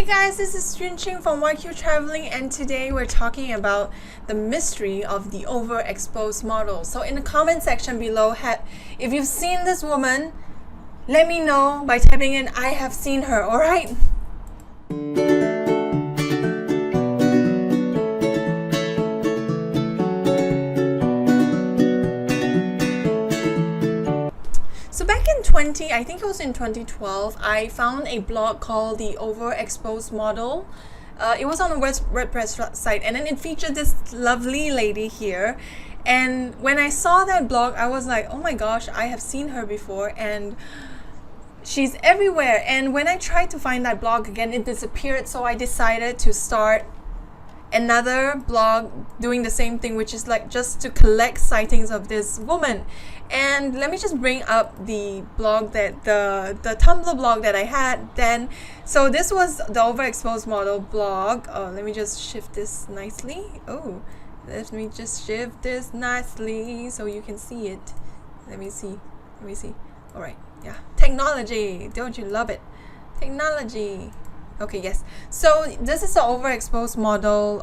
Hey guys, this is Yunqing from YQ Traveling, and today we're talking about the mystery of the overexposed model. So in the comment section below, if you've seen this woman, let me know by typing in I have seen her, alright? So back in I think it was in 2012, I found a blog called the Overexposed Model. It was on a WordPress site, and then it featured this lovely lady here. And when I saw that blog, I was like, oh my gosh, I have seen her before, and she's everywhere. And when I tried to find that blog again, it disappeared. So I decided to start another blog doing the same thing, which is like just to collect sightings of this woman. And let me just bring up the blog that the Tumblr blog that I had then. So this was the Overexposed Model blog. Let me just shift this nicely. Let me just shift this nicely so you can see it. Let me see. All right, yeah, technology, don't you love it? Technology. Okay, yes. So this is the overexposed model.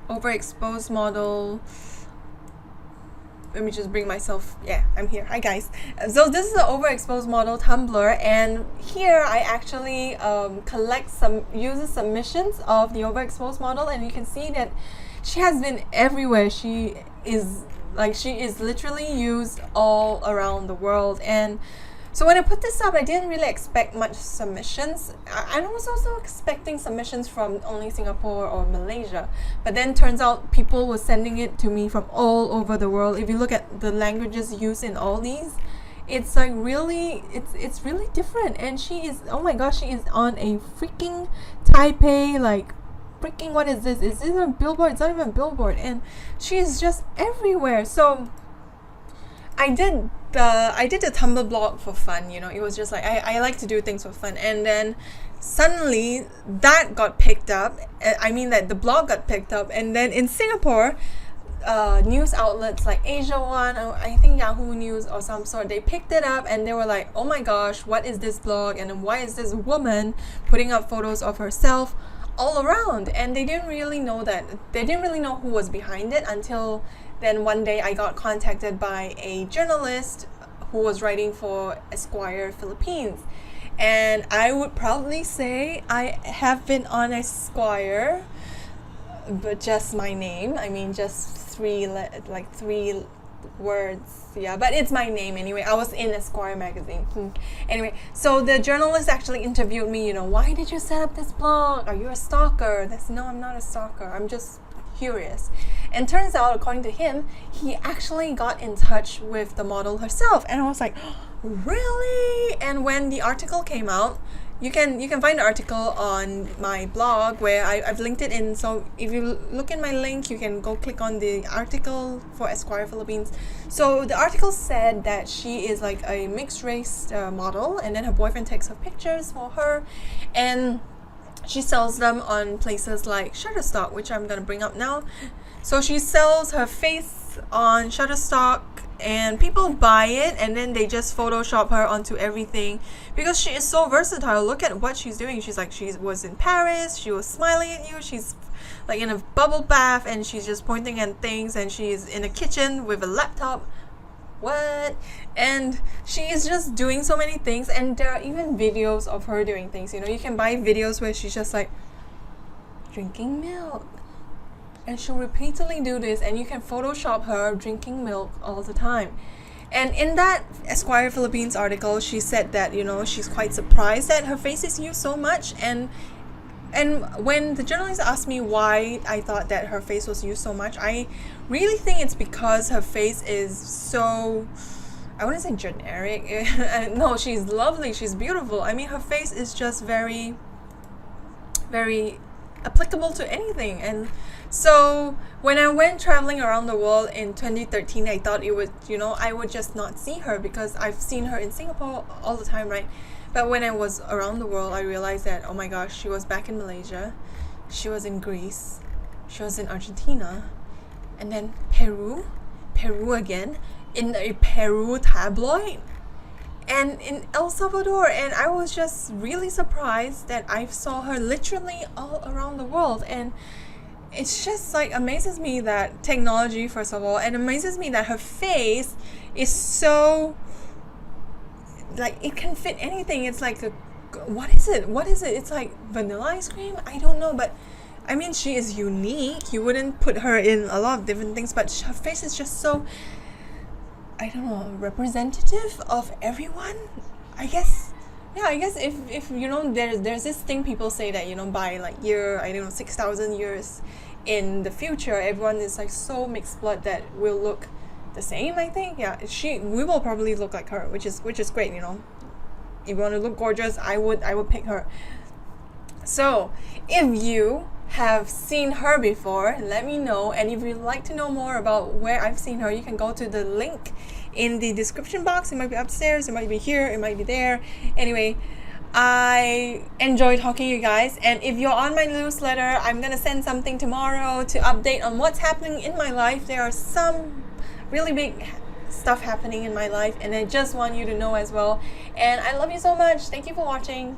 Overexposed model. Let me just bring myself. Yeah, I'm here. Hi guys. So this is the overexposed model Tumblr, and here I actually collect some user submissions of the overexposed model, and you can see that she has been everywhere. She is literally used all around the world. And so when I put this up, I didn't really expect much submissions. I was also expecting submissions from only Singapore or Malaysia, but then turns out people were sending it to me from all over the world. If you look at the languages used in all these, it's like really, it's really different. And she is, oh my gosh, she is on a freaking Taipei, like freaking, what is this? Is this a billboard? It's not even a billboard. And she is just everywhere. So I did the Tumblr blog for fun, you know. It was just like I like to do things for fun, and then suddenly that got picked up. I mean that the blog got picked up, and then in Singapore, news outlets like Asia One, or I think Yahoo News or some sort, they picked it up and they were like, oh my gosh, what is this blog, and why is this woman putting up photos of herself all around? And they didn't really know who was behind it until then one day I got contacted by a journalist who was writing for Esquire Philippines. And I would proudly say I have been on Esquire, but just my name. I mean, just three words. Yeah, but it's my name anyway. I was in Esquire magazine. Anyway, so the journalist actually interviewed me, you know, why did you set up this blog? Are you a stalker? No, I'm not a stalker. I'm just curious. And turns out, according to him, he actually got in touch with the model herself. And I was like, really? And when the article came out, you can find the article on my blog where I've linked it in. So if you look in my link, you can go click on the article for Esquire Philippines. So the article said that she is like a mixed race model, and then her boyfriend takes her pictures for her, and she sells them on places like Shutterstock, which I'm gonna bring up now. So she sells her face on Shutterstock, and people buy it, and then they just Photoshop her onto everything because she is so versatile. Look at what she's doing. She was in Paris, she was smiling at you, she's like in a bubble bath, and she's just pointing at things, and she's in a kitchen with a laptop. What? And she is just doing so many things, and there are even videos of her doing things. You know, you can buy videos where she's just like drinking milk, and she'll repeatedly do this, and you can Photoshop her drinking milk all the time. And in that Esquire Philippines article, she said that, you know, she's quite surprised that her face is used so much. And when the journalist asked me why I thought that her face was used so much, I really think it's because her face is so, I wouldn't say generic. No, she's lovely, she's beautiful. I mean, her face is just very, very applicable to anything. And so when I went traveling around the world in 2013, I thought it would, you know, I would just not see her because I've seen her in Singapore all the time, right? But when I was around the world, I realized that, oh my gosh, she was back in Malaysia, she was in Greece, she was in Argentina, and then Peru again, in a Peru tabloid. and in El Salvador, and I was just really surprised that I saw her literally all around the world. And it's just like amazes me that technology, first of all, and amazes me that her face is so like it can fit anything. It's like a, what is it? It's like vanilla ice cream? I don't know, but I mean, she is unique. You wouldn't put her in a lot of different things, but her face is just so, I don't know, representative of everyone. I guess, yeah. I guess if you know, there's this thing people say that, you know, by like year, I don't know, 6,000 years in the future, everyone is like so mixed blood that will look the same. I think, yeah. We will probably look like her, which is great. You know, if you want to look gorgeous, I would pick her. So if you have seen her before, let me know. And if you'd like to know more about where I've seen her, you can go to the link in the description box. It might be upstairs, it might be here, it might be there. Anyway, I enjoy talking to you guys, and if you're on my newsletter, I'm gonna send something tomorrow to update on what's happening in my life. There are some really big stuff happening in my life, and I just want you to know as well. And I love you so much. Thank you for watching.